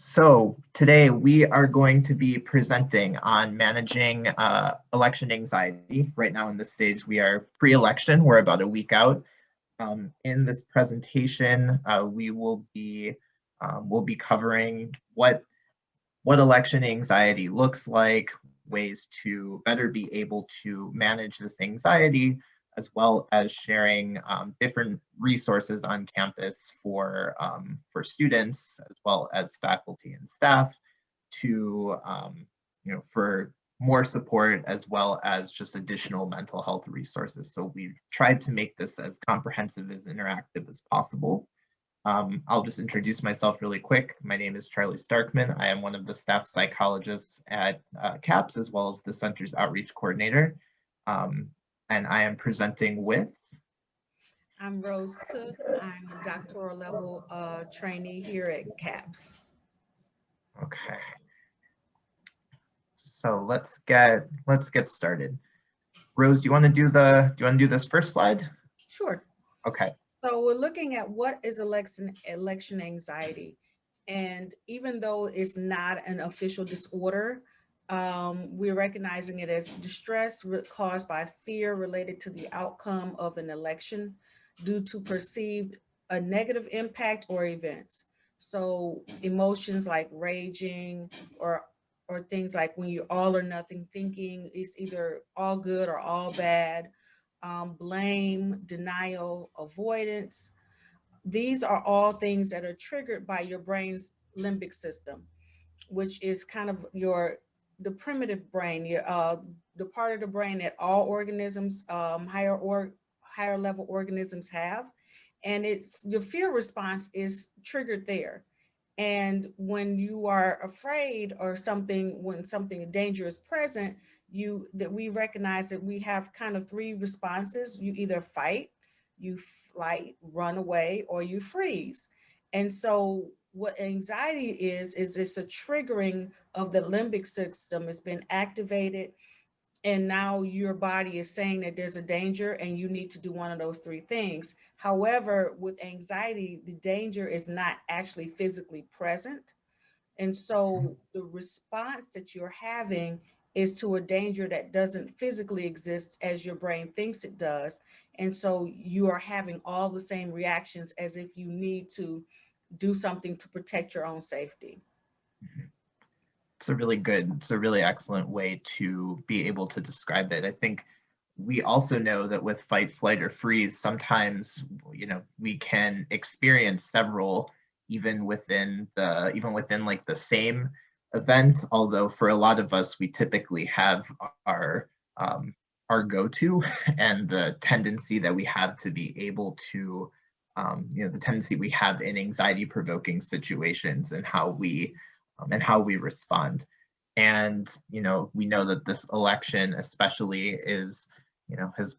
So today we are going to be presenting on managing election anxiety. Right now in this stage, we are pre-election. We're about a week out. In this presentation, we'll be covering what election anxiety looks like, ways to better be able to manage this anxiety, as well as sharing different resources on campus for students, as well as faculty and staff to, for more support, as well as just additional mental health resources. So we tried to make this as comprehensive, as interactive as possible. I'll just introduce myself really quick. My name is Charlie Starkman. I am one of the staff psychologists at CAPS, as well as the center's outreach coordinator. And I am presenting with. I'm Rose Cook. I'm a doctoral level trainee here at CAPS. Okay. So let's get started. Rose, do you want to do this first slide? Sure. Okay. So we're looking at what is election anxiety. And even though it's not an official disorder, we're recognizing it as distress caused by fear related to the outcome of an election due to perceived a negative impact or events. So emotions like raging or things like when you're all or nothing thinking, it's either all good or all bad, blame, denial, avoidance. These are all things that are triggered by your brain's limbic system, which is kind of the primitive brain, the part of the brain that all organisms, higher level organisms have, and it's your fear response is triggered there. And when you are afraid or something, when something dangerous is present, that we recognize that we have kind of three responses. You either fight, you flight, run away, or you freeze. And so what anxiety is it's a triggering of the limbic system. It's been activated, and now your body is saying that there's a danger and you need to do one of those three things. However, with anxiety, the danger is not actually physically present. And so the response that you're having is to a danger that doesn't physically exist as your brain thinks it does. And so you are having all the same reactions as if you need to do something to protect your own safety. It's a really excellent way to be able to describe it. I think we also know that with fight, flight, or freeze, sometimes, we can experience several even within like the same event. Although for a lot of us, we typically have our go-to and the tendency that we have to be able to, the tendency we have in anxiety-provoking situations and how we respond. And we know that this election especially has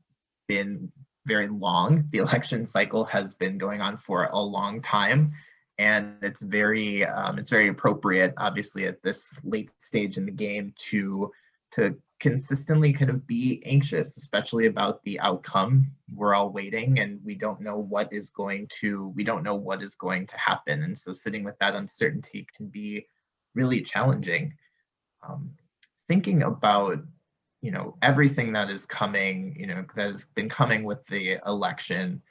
been very long. The election cycle has been going on for a long time, and it's very appropriate, obviously, at this late stage in the game to consistently kind of be anxious, especially about the outcome. We're all waiting, and we don't know what is going to happen, and so sitting with that uncertainty can be really challenging. Thinking about everything that is coming, that has been coming with the election.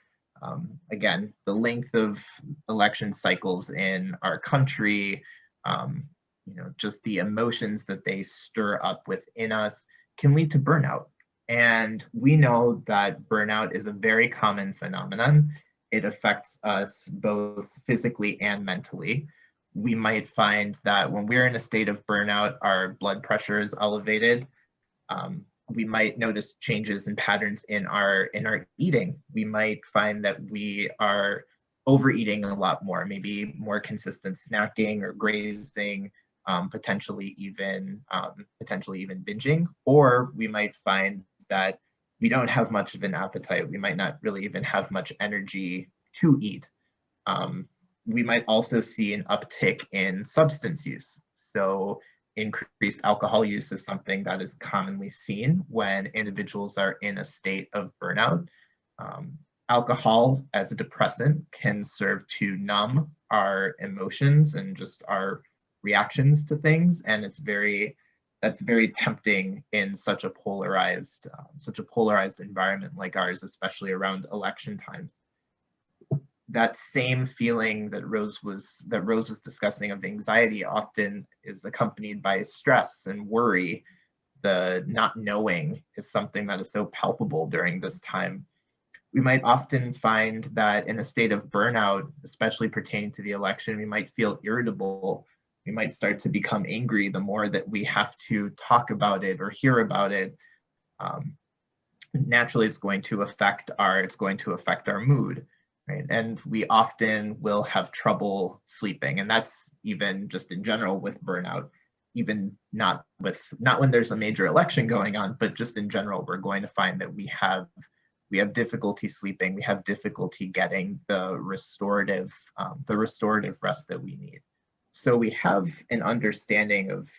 Again, the length of election cycles in our country, just the emotions that they stir up within us can lead to burnout. And we know that burnout is a very common phenomenon. It affects us both physically and mentally. We might find that when we're in a state of burnout, our blood pressure is elevated. We might notice changes in patterns in our eating. We might find that we are overeating a lot more, maybe more consistent snacking or grazing, potentially even binging. Or we might find that we don't have much of an appetite. We might not really even have much energy to eat. We might also see an uptick in substance use. So increased alcohol use is something that is commonly seen when individuals are in a state of burnout. Alcohol as a depressant can serve to numb our emotions and just our reactions to things, and that's very tempting in such a polarized environment like ours, especially around election times. That same feeling that Rose was discussing of anxiety often is accompanied by stress and worry. The not knowing is something that is so palpable during this time. We might often find that in a state of burnout, especially pertaining to the election, we might feel irritable. We might start to become angry the more that we have to talk about it or hear about it. Naturally, it's going to affect our mood, right? And we often will have trouble sleeping, and that's even just in general with burnout. Even not when there's a major election going on, but just in general, we're going to find that we have difficulty sleeping. We have difficulty getting the restorative rest that we need. So we have an understanding of,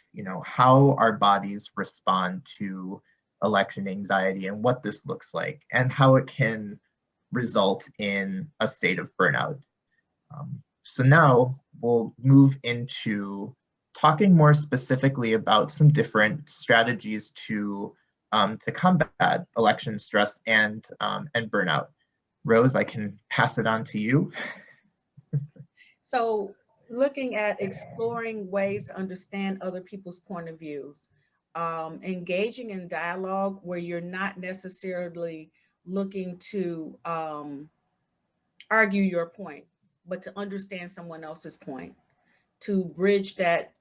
how our bodies respond to election anxiety and what this looks like and how it can result in a state of burnout. So now we'll move into talking more specifically about some different strategies to combat election stress and burnout. Rose, I can pass it on to you. So looking at exploring ways to understand other people's point of views, engaging in dialogue where you're not necessarily looking to argue your point, but to understand someone else's point, to bridge that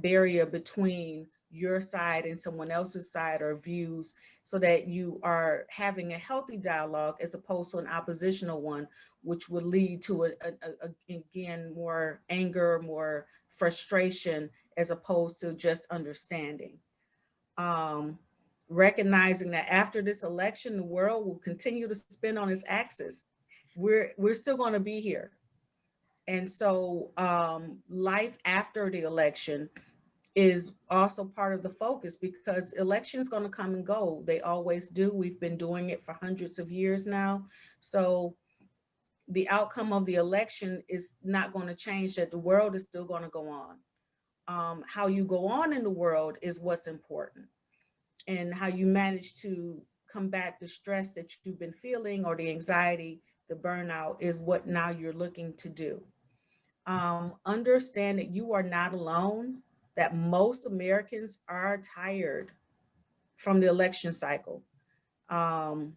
barrier between your side and someone else's side or views, so that you are having a healthy dialogue as opposed to an oppositional one, which would lead to again more anger, more frustration, as opposed to just understanding. um, Recognizing that after this election, the world will continue to spin on its axis. We're still going to be here, and so life after the election is also part of the focus, because elections going to come and go. They always do. We've been doing it for hundreds of years now. So the outcome of the election is not going to change, that the world is still going to go on. How you go on in the world is what's important, and how you manage to combat the stress that you've been feeling, or the anxiety, the burnout, is what now you're looking to do. Understand that you are not alone, that most Americans are tired from the election cycle. Um,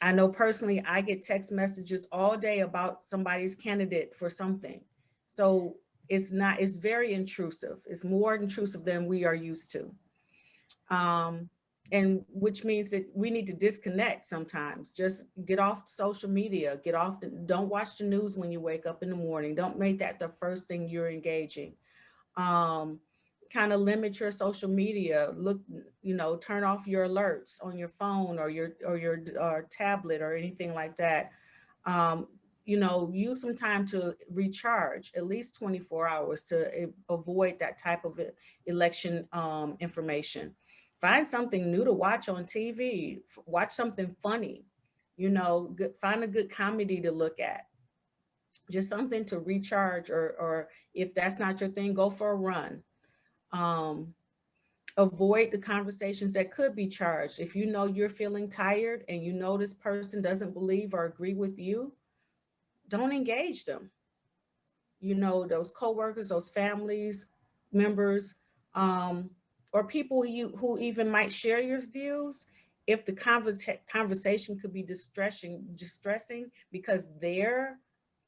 I know personally, I get text messages all day about somebody's candidate for something. So it's very intrusive. It's more intrusive than we are used to. Um, and which means that we need to disconnect sometimes. Just get off social media, don't watch the news when you wake up in the morning. Don't make that the first thing you're engaging. Um, Kind of limit your social media. Look, turn off your alerts on your phone or your tablet or anything like that. Um, use some time to recharge, at least 24 hours, to avoid that type of election information. Find something new to watch on TV. Watch something funny. Find a good comedy to look at. Just something to recharge, or if that's not your thing, go for a run. Um, Avoid the conversations that could be charged. If you know you're feeling tired and you know this person doesn't believe or agree with you, don't engage them. Those coworkers, those families members, um, or people who even might share your views. If the conversation could be distressing because they're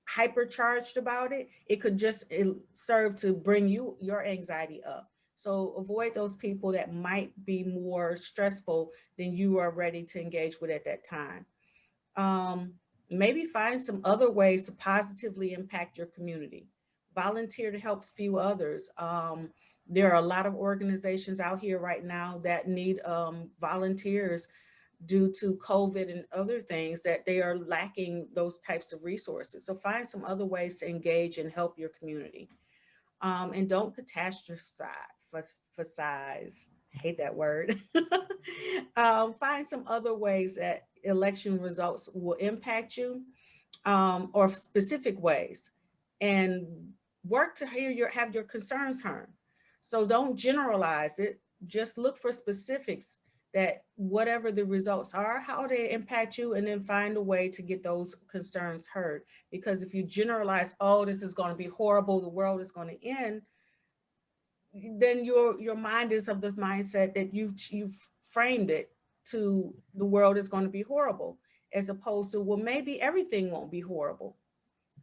hypercharged about it, it could just serve to bring your anxiety up. So avoid those people that might be more stressful than you are ready to engage with at that time. Um, Maybe find some other ways to positively impact your community. Volunteer to help few others. There are a lot of organizations out here right now that need volunteers due to COVID and other things, that they are lacking those types of resources. So find some other ways to engage and help your community. And don't catastrophize. Size. I hate that word. Find some other ways that election results will impact you, or specific ways. And work to have your concerns heard. So don't generalize it. Just look for specifics, that whatever the results are, how they impact you, and then find a way to get those concerns heard. Because if you generalize, oh, this is going to be horrible, the world is going to end, then your mind is of the mindset that you've framed it to the world is going to be horrible, as opposed to, well, maybe everything won't be horrible.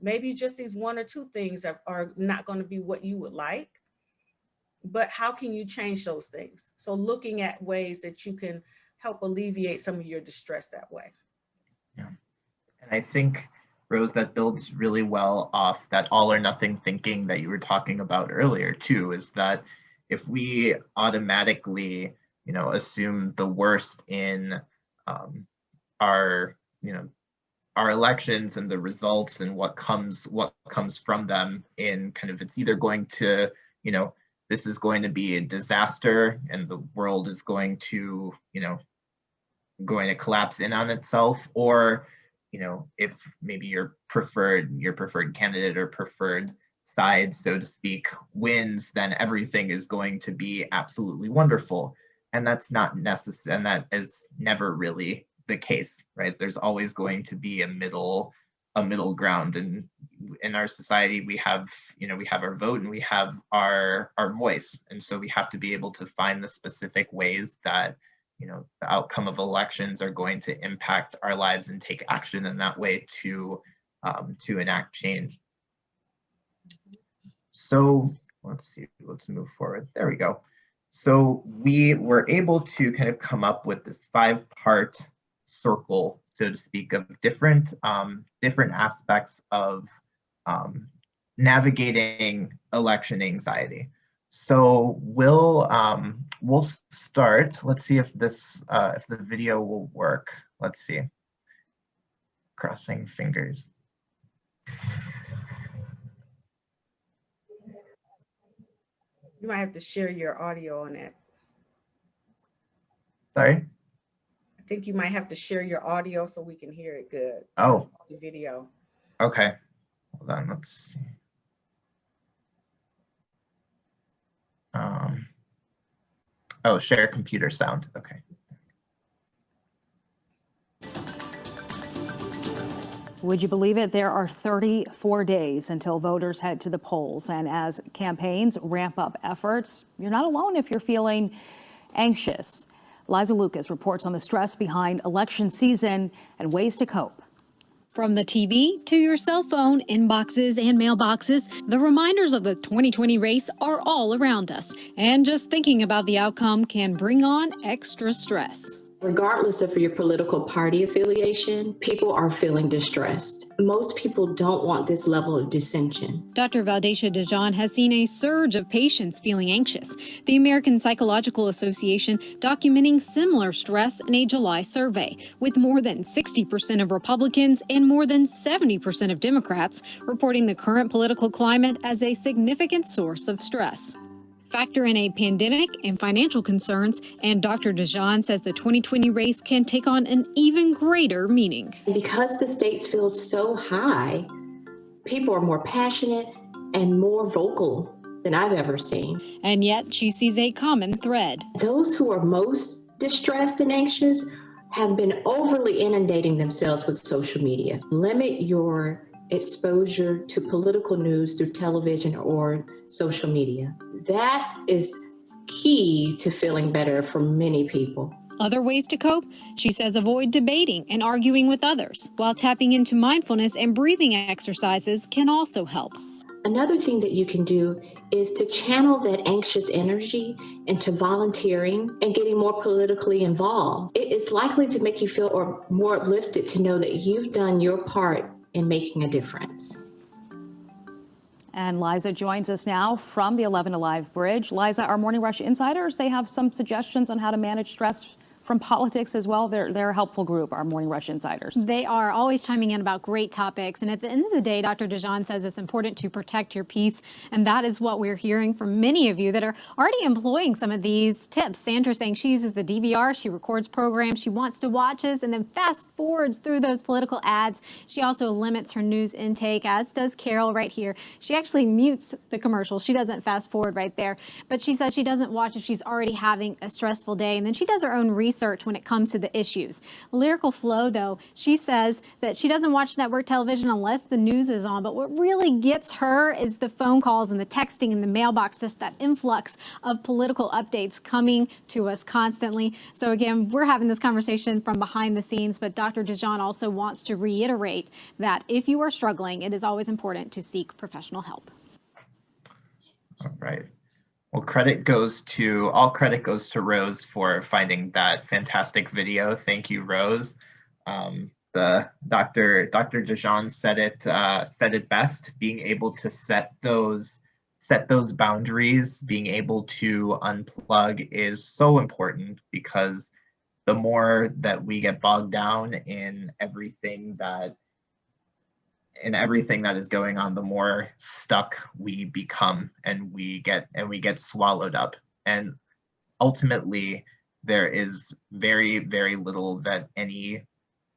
Maybe just these one or two things are not going to be what you would like, but how can you change those things? So looking at ways that you can help alleviate some of your distress that way. Yeah. And I think, Rose, that builds really well off that all or nothing thinking that you were talking about earlier too, is that if we automatically, assume the worst in our, our elections and the results and what comes from them, in kind of, it's either going to, this is going to be a disaster and the world is going to, going to collapse in on itself, or if maybe your preferred candidate or preferred side, so to speak, wins, then everything is going to be absolutely wonderful. And that's not necessary, and that is never really the case, right? There's always going to be a middle ground, and in our society we have our vote and we have our voice, and so we have to be able to find the specific ways that the outcome of elections are going to impact our lives and take action in that way to enact change. So let's see, let's move forward. There we go. So we were able to kind of come up with this 5-part circle, so to speak, of different aspects of navigating election anxiety. So we'll start. Let's see if if the video will work. Let's see. Crossing fingers. You might have to share your audio on it. Sorry? I think you might have to share your audio so we can hear it good. Oh. The video. Okay. Hold on, let's see. Oh, share computer sound. Okay. Would you believe it? There are 34 days until voters head to the polls. And as campaigns ramp up efforts, you're not alone if you're feeling anxious. Liza Lucas reports on the stress behind election season and ways to cope. From the TV to your cell phone, inboxes and mailboxes, the reminders of the 2020 race are all around us. And just thinking about the outcome can bring on extra stress. Regardless of your political party affiliation, people are feeling distressed. Most people don't want this level of dissension. Dr. Valdacia Dijon has seen a surge of patients feeling anxious. The American Psychological Association documenting similar stress in a July survey, with more than 60% of Republicans and more than 70% of Democrats reporting the current political climate as a significant source of stress. Factor in a pandemic and financial concerns, and Dr. Dijon says the 2020 race can take on an even greater meaning. Because the stakes feel so high, people are more passionate and more vocal than I've ever seen. And yet she sees a common thread. Those who are most distressed and anxious have been overly inundating themselves with social media. Limit your exposure to political news through television or social media. That is key to feeling better for many people. Other ways to cope? She says avoid debating and arguing with others, while tapping into mindfulness and breathing exercises can also help. Another thing that you can do is to channel that anxious energy into volunteering and getting more politically involved. It is likely to make you feel more uplifted to know that you've done your part in making a difference. And Liza joins us now from the 11 Alive Bridge. Liza, our Morning Rush insiders, they have some suggestions on how to manage stress from politics as well. They're a helpful group, our Morning Rush Insiders. They are always chiming in about great topics. And at the end of the day, Dr. DeJean says it's important to protect your peace. And that is what we're hearing from many of you that are already employing some of these tips. Sandra saying she uses the DVR, she records programs she wants to watch and then fast forwards through those political ads. She also limits her news intake, as does Carol right here. She actually mutes the commercials. She doesn't fast forward right there, but she says she doesn't watch if she's already having a stressful day. And then she does her own research when it comes to the issues. Lyrical Flow, though, she says that she doesn't watch network television unless the news is on. But what really gets her is the phone calls and the texting and the mailbox, just that influx of political updates coming to us constantly. So again, we're having this conversation from behind the scenes, but Dr. DeJean also wants to reiterate that if you are struggling, it is always important to seek professional help. All right. Well, all credit goes to Rose for finding that fantastic video. Thank you, Rose. The Dr. DeJean said it best. Being able to set those boundaries, being able to unplug is so important, because the more that we get bogged down in everything that is going on, the more stuck we become, and we get swallowed up. And ultimately, there is very, very little that any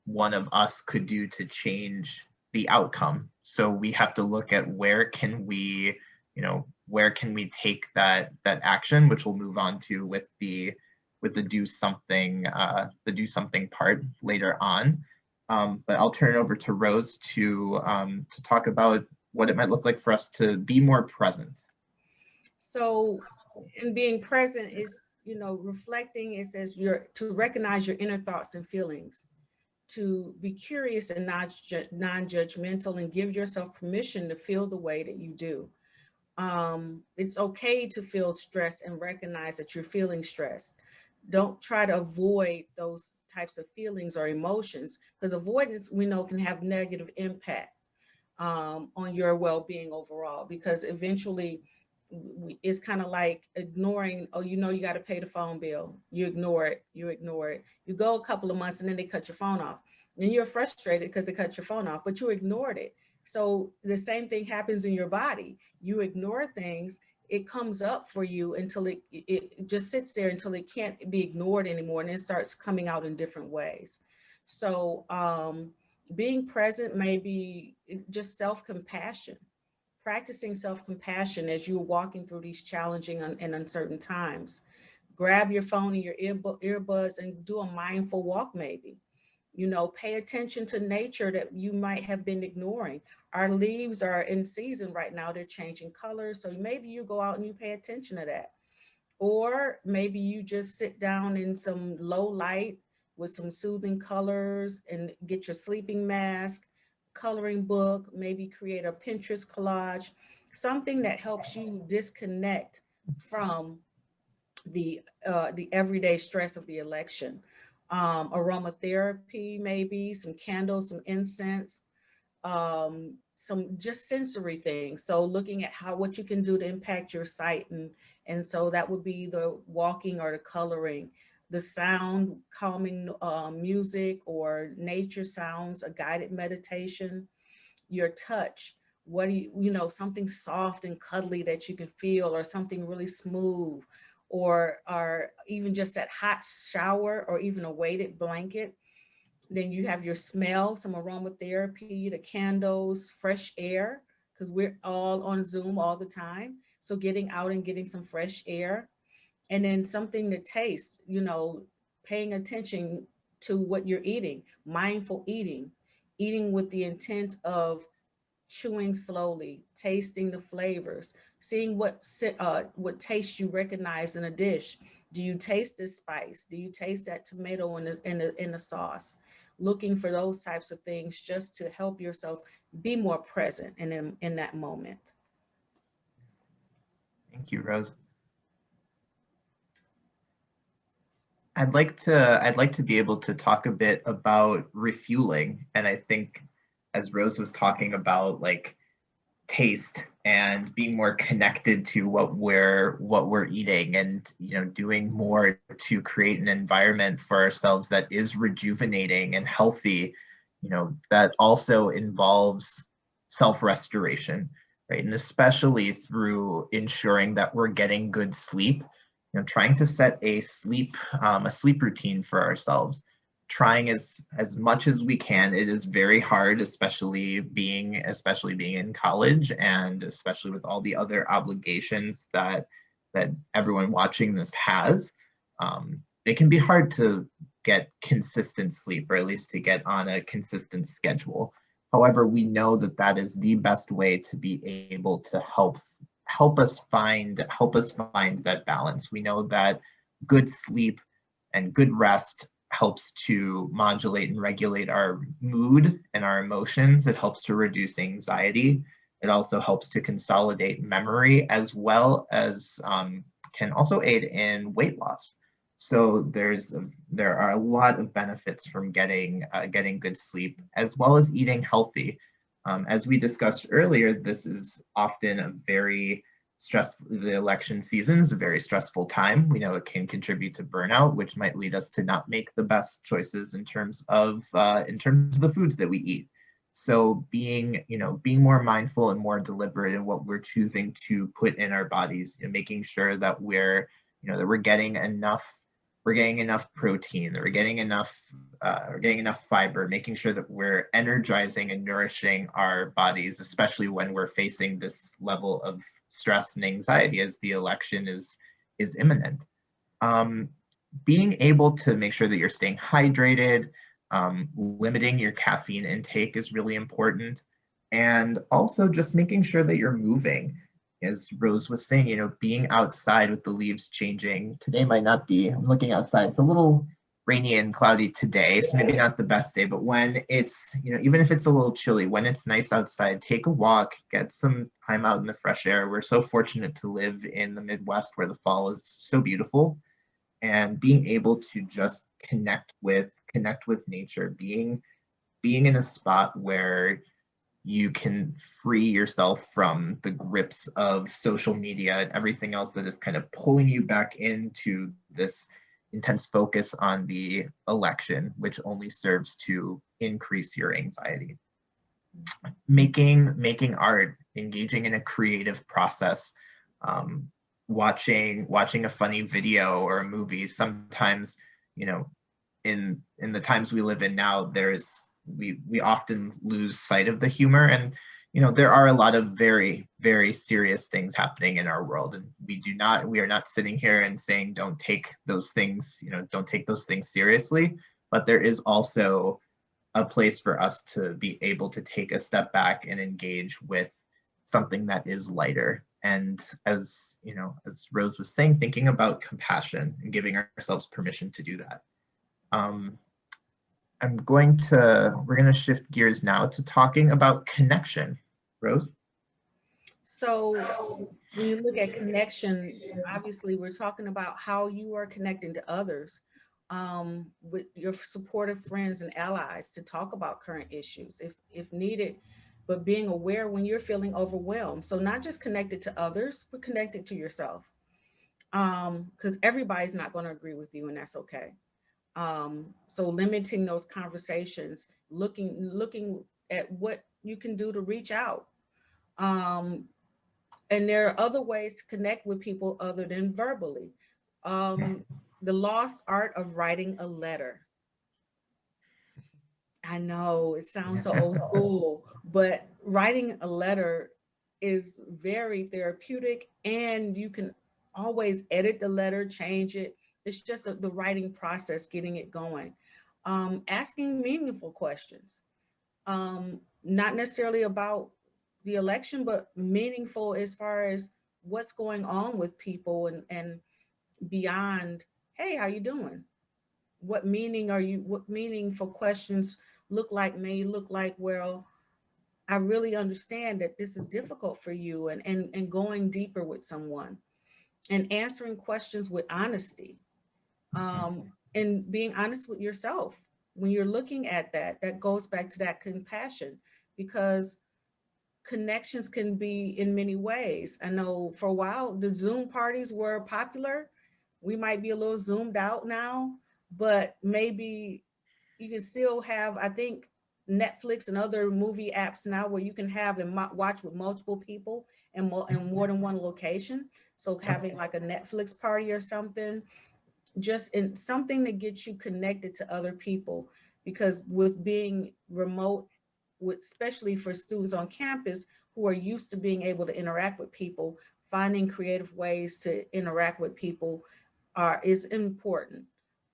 one of us could do to change the outcome. So we have to look at where can we take that action, which we'll move on to with the do something part later on. But I'll turn it over to Rose to talk about what it might look like for us to be more present. So, in being present is, reflecting is as to recognize your inner thoughts and feelings, to be curious and non-judgmental, and give yourself permission to feel the way that you do. It's okay to feel stressed and recognize that you're feeling stressed. Don't try to avoid those types of feelings or emotions, because avoidance, we know, can have negative impact on your well-being overall, because eventually it's kind of like ignoring, you got to pay the phone bill. You ignore it. You go a couple of months and then they cut your phone off. And you're frustrated because they cut your phone off, but you ignored it. So the same thing happens in your body. You ignore things, it comes up for you until it just sits there until it can't be ignored anymore, and it starts coming out in different ways. So being present may be just self-compassion, practicing self-compassion as you're walking through these challenging and uncertain times. Grab your phone and your earbuds and do a mindful walk maybe. Pay attention to nature that you might have been ignoring. Our leaves are in season right now. They're changing colors. So maybe you go out and you pay attention to that. Or maybe you just sit down in some low light with some soothing colors and get your sleeping mask, coloring book, maybe create a Pinterest collage, something that helps you disconnect from the everyday stress of the election. Aromatherapy, maybe some candles, some incense, some just sensory things. So looking at what you can do to impact your sight, and so that would be the walking or the coloring, the sound, calming music or nature sounds, a guided meditation, your touch. What do you something soft and cuddly that you can feel, or something really smooth, or even just that hot shower, or even a weighted blanket. Then you have your smell, some aromatherapy, the candles, fresh air, because we're all on Zoom all the time. So getting out and getting some fresh air. And then something to taste, paying attention to what you're eating, mindful eating with the intent of chewing slowly, tasting the flavors, seeing what taste you recognize in a dish. Do you taste this spice? Do you taste that tomato in the sauce? Looking for those types of things just to help yourself be more present in that moment. Thank you, Rose. I'd like to be able to talk a bit about refueling, and I think as Rose was talking about like taste and being more connected to what we're eating, and doing more to create an environment for ourselves that is rejuvenating and healthy. That also involves self-restoration, right? And especially through ensuring that we're getting good sleep, trying to set a sleep routine for ourselves, trying as much as we can. It is very hard, especially being in college, and especially with all the other obligations that everyone watching this has. It can be hard to get consistent sleep, or at least to get on a consistent schedule. However, we know that that is the best way to be able to help us find that balance. We know that good sleep and good rest helps to modulate and regulate our mood and our emotions. It helps to reduce anxiety. It also helps to consolidate memory, as well as can also aid in weight loss. So there are a lot of benefits from getting good sleep, as well as eating healthy. As we discussed earlier, this is often a very stressful. The election season is a very stressful time. We know it can contribute to burnout, which might lead us to not make the best choices in terms of the foods that we eat. So being more mindful and more deliberate in what we're choosing to put in our bodies, making sure that we're getting enough protein, that we're getting enough fiber, making sure that we're energizing and nourishing our bodies, especially when we're facing this level of stress and anxiety as the election is imminent. Being able to make sure that you're staying hydrated, limiting your caffeine intake is really important, and also just making sure that you're moving. As Rose was saying, being outside with the leaves changing. Today might not be, I'm looking outside, it's a little rainy and cloudy today, so maybe not the best day, but when it's, even if it's a little chilly, when it's nice outside, take a walk, get some time out in the fresh air. We're so fortunate to live in the Midwest, where the fall is so beautiful, and being able to just connect with nature, being in a spot where you can free yourself from the grips of social media and everything else that is kind of pulling you back into this intense focus on the election, which only serves to increase your anxiety. Making art, engaging in a creative process, watching a funny video or a movie. Sometimes, in the times we live in now, we often lose sight of the humor, and there are a lot of very, very serious things happening in our world, and we are not sitting here and saying don't take those things seriously, but there is also a place for us to be able to take a step back and engage with something that is lighter. And as Rose was saying, thinking about compassion and giving ourselves permission to do that. We're going to shift gears now to talking about connection. Rose? So when you look at connection, obviously we're talking about how you are connecting to others, with your supportive friends and allies, to talk about current issues if needed, but being aware when you're feeling overwhelmed. So not just connected to others, but connected to yourself. Because everybody's not going to agree with you, and that's okay. So limiting those conversations, looking at what you can do to reach out. Um, and there are other ways to connect with people other than verbally. The lost art of writing a letter. I know it sounds so old school, but writing a letter is very therapeutic, and you can always edit the letter, change it. It's just the writing process, getting it going. Asking meaningful questions, not necessarily about the election, but meaningful as far as what's going on with people, and beyond, hey, how you doing? What meaningful questions may look like, well, I really understand that this is difficult for you, and going deeper with someone, and answering questions with honesty, and being honest with yourself when you're looking at that. That goes back to that compassion, because connections can be in many ways. I know for a while the Zoom parties were popular. We might be a little zoomed out now, but maybe you can still have, I think, Netflix and other movie apps now where you can have and watch with multiple people and more than one location. So having like a Netflix party or something, just in something to get you connected to other people, because with being remote, with especially for students on campus who are used to being able to interact with people, finding creative ways to interact with people is important.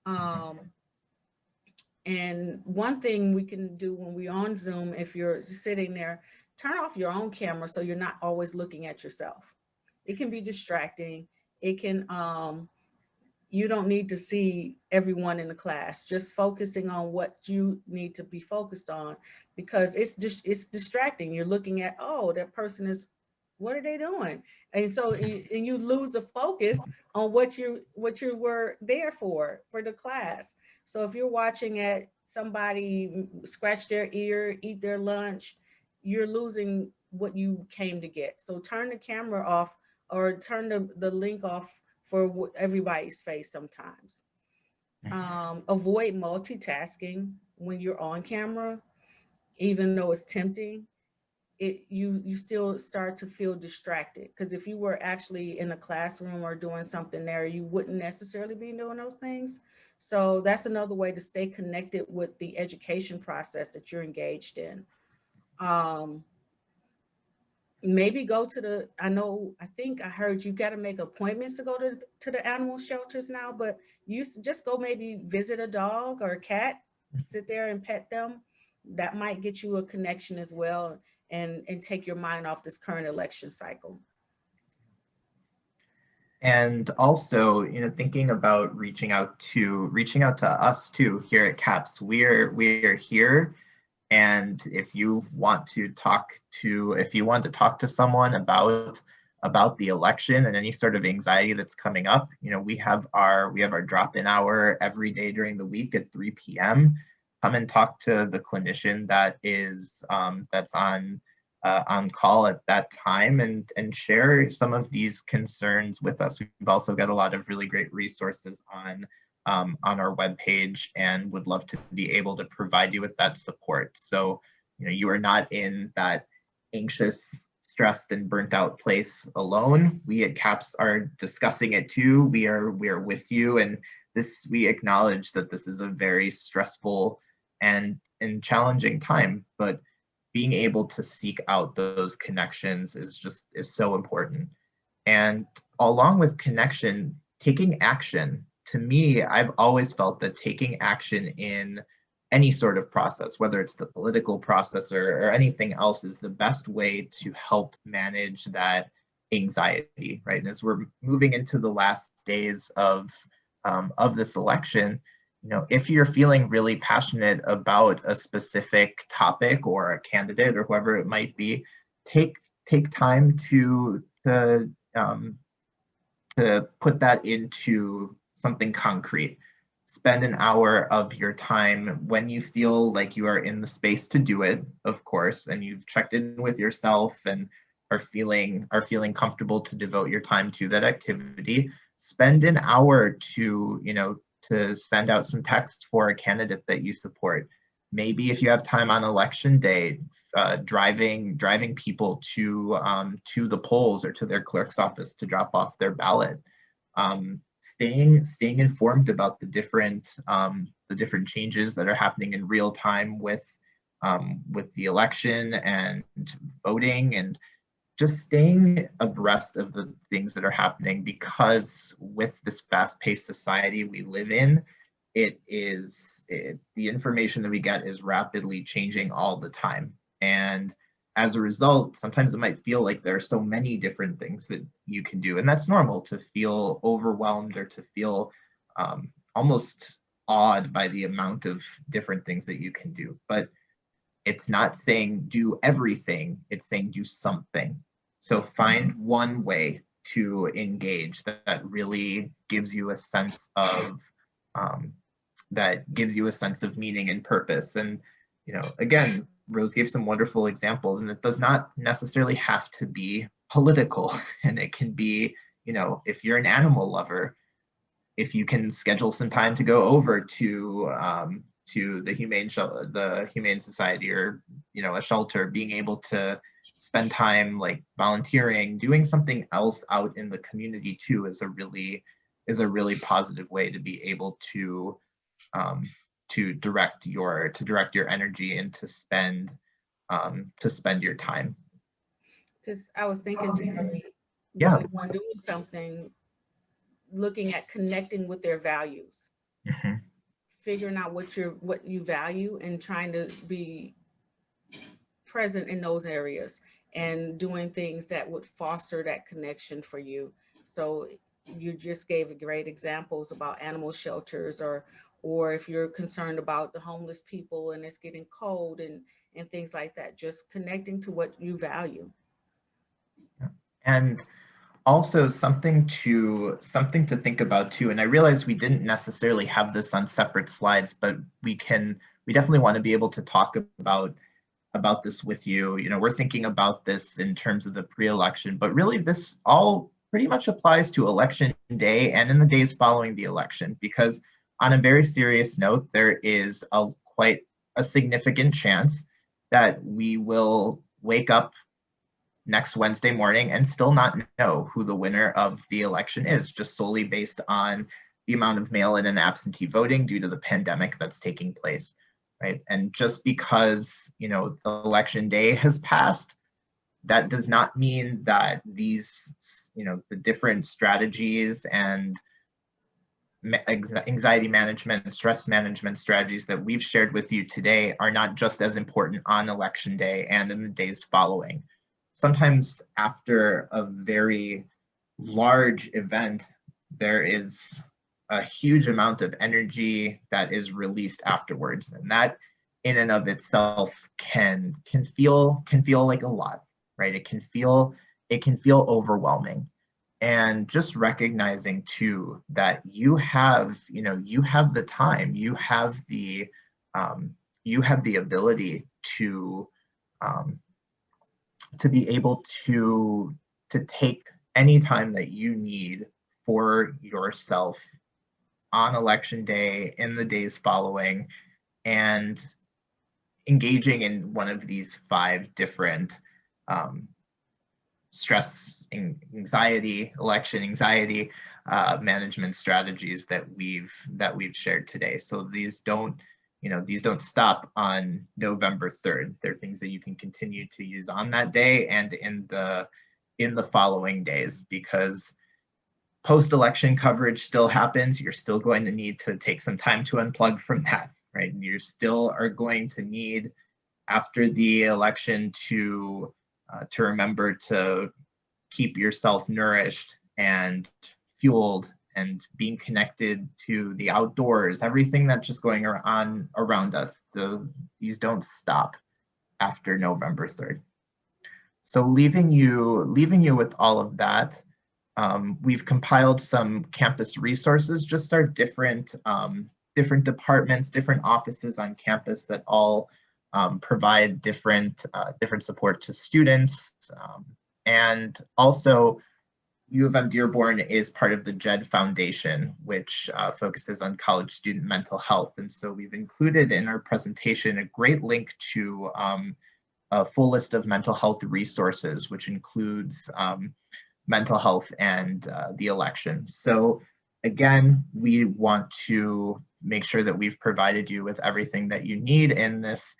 um, and one thing we can do when we're on Zoom, if you're sitting there, turn off your own camera so you're not always looking at yourself. It can be distracting. It can you don't need to see everyone in the class, just focusing on what you need to be focused on, because it's distracting. You're looking at, oh, that person is, what are they doing? And so and you lose the focus on what you were there for the class. So if you're watching at somebody scratch their ear, eat their lunch, you're losing what you came to get. So turn the camera off, or turn the link off for everybody's face sometimes. Avoid multitasking when you're on camera, even though it's tempting. You still start to feel distracted, because if you were actually in a classroom or doing something there, you wouldn't necessarily be doing those things. So that's another way to stay connected with the education process that you're engaged in. Um, Maybe go to the, I think I heard you got to make appointments to go to the animal shelters now, but you just go maybe visit a dog or a cat, sit there and pet them. That might get you a connection as well, and take your mind off this current election cycle. And also, thinking about reaching out to us too here at CAPS. We're here. And if you want to talk to someone about the election and any sort of anxiety that's coming up, we have our drop-in hour every day during the week at 3 p.m. Come and talk to the clinician that is that's on call at that time, and share some of these concerns with us. We've also got a lot of really great resources on our webpage, and would love to be able to provide you with that support. So, you are not in that anxious, stressed, and burnt out place alone. We at CAPS are discussing it too. We are with you, and we acknowledge that this is a very stressful and challenging time, but being able to seek out those connections is so important. And along with connection, taking action. To me, I've always felt that taking action in any sort of process, whether it's the political process or anything else, is the best way to help manage that anxiety, right? And as we're moving into the last days of this election, if you're feeling really passionate about a specific topic or a candidate or whoever it might be, take time to put that into something concrete. Spend an hour of your time when you feel like you are in the space to do it, of course, and you've checked in with yourself and are feeling comfortable to devote your time to that activity. Spend an hour to send out some text for a candidate that you support. Maybe if you have time on election day, driving people to the polls or to their clerk's office to drop off their ballot. Staying informed about the different changes that are happening in real time with the election and voting, and just staying abreast of the things that are happening, because with this fast-paced society we live in, the information that we get is rapidly changing all the time. And as a result, sometimes it might feel like there are so many different things that you can do. And that's normal, to feel overwhelmed or to feel almost awed by the amount of different things that you can do. But it's not saying do everything, it's saying do something. So find one way to engage that really gives you a sense of meaning and purpose. And again, Rose gave some wonderful examples, and it does not necessarily have to be political. And it can be, if you're an animal lover, if you can schedule some time to go over to the Humane Society, or a shelter, being able to spend time like volunteering, doing something else out in the community too, is a really positive way to be able to direct your energy and to spend your time. Because I was thinking, Yeah. when doing something, looking at connecting with their values, Mhm. figuring out what you value and trying to be present in those areas and doing things that would foster that connection for you. So you just gave great examples about animal shelters, or if you're concerned about the homeless people and it's getting cold and things like that, just connecting to what you value. And also something to think about too, and I realize we didn't necessarily have this on separate slides, but we definitely want to be able to talk about this with you. We're thinking about this in terms of the pre-election, but really this all pretty much applies to election day and in the days following the election, because on a very serious note, there is quite a significant chance that we will wake up next Wednesday morning and still not know who the winner of the election is, just solely based on the amount of mail-in and absentee voting due to the pandemic that's taking place, right? And just because, the election day has passed, that does not mean that these, the different strategies and anxiety management, stress management strategies that we've shared with you today are not just as important on election day and in the days following. Sometimes after a very large event, there is a huge amount of energy that is released afterwards, and that in and of itself can feel like a lot, right? It can feel overwhelming. And just recognizing too that you have the time, you have the ability to be able to take any time that you need for yourself on election day, in the days following, and engaging in one of these 5 different stress, anxiety, election anxiety management strategies that we've shared today. So these don't stop on November 3rd. They're things that you can continue to use on that day and in the following days, because post-election coverage still happens. You're still going to need to take some time to unplug from that, right? And you still are going to need, after the election, to remember to keep yourself nourished and fueled and being connected to the outdoors, everything that's just going on around us. These don't stop after November 3rd. So leaving you with all of that, we've compiled some campus resources, just our different departments, different offices on campus that all provide different support to students. And also, U of M-Dearborn is part of the JED Foundation, which focuses on college student mental health. And so we've included in our presentation a great link to a full list of mental health resources, which includes mental health and the election. So again, we want to make sure that we've provided you with everything that you need in this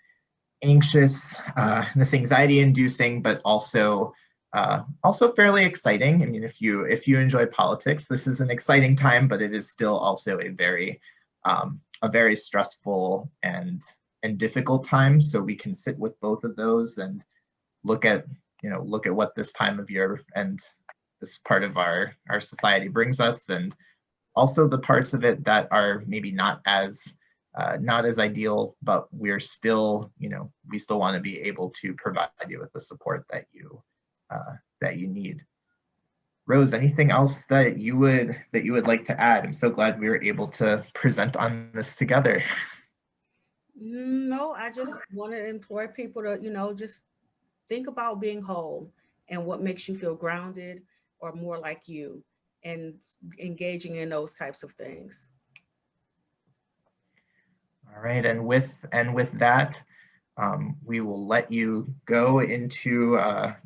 anxiety-inducing, but also fairly exciting. I mean, if you enjoy politics, this is an exciting time, but it is still also a very stressful and difficult time. So we can sit with both of those and look at what this time of year and this part of our society brings us, and also the parts of it that are maybe not as ideal, but we're still, we still want to be able to provide you with the support that you need. Rose, anything else that you would like to add? I'm so glad we were able to present on this together. No, I just want to employ people to, just think about being whole and what makes you feel grounded or more like you, and engaging in those types of things. All right, and with that, we will let you go into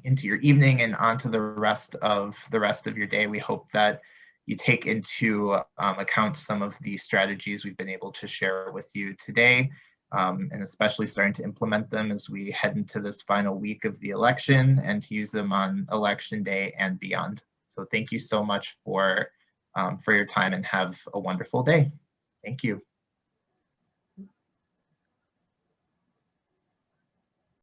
your evening and onto the rest of your day. We hope that you take into account some of the strategies we've been able to share with you today, and especially starting to implement them as we head into this final week of the election, and to use them on election day and beyond. So thank you so much for your time, and have a wonderful day. Thank you.